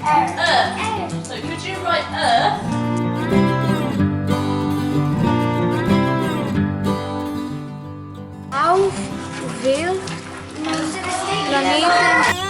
Earth. So could you write Earth? Hoeveel planeten?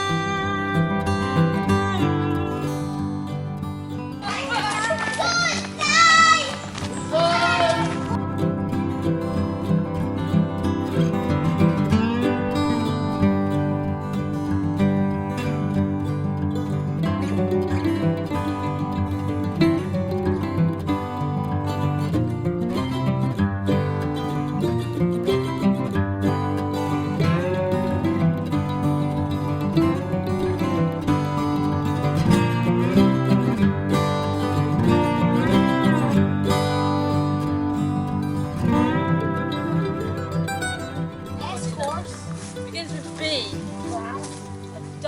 Begins with B.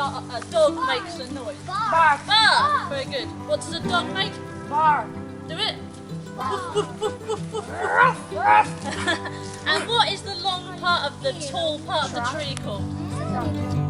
A dog makes a noise. Bark. Bark. Very good. What does a dog make? Bark. Do it. And what is the long part of the tall part of the tree called?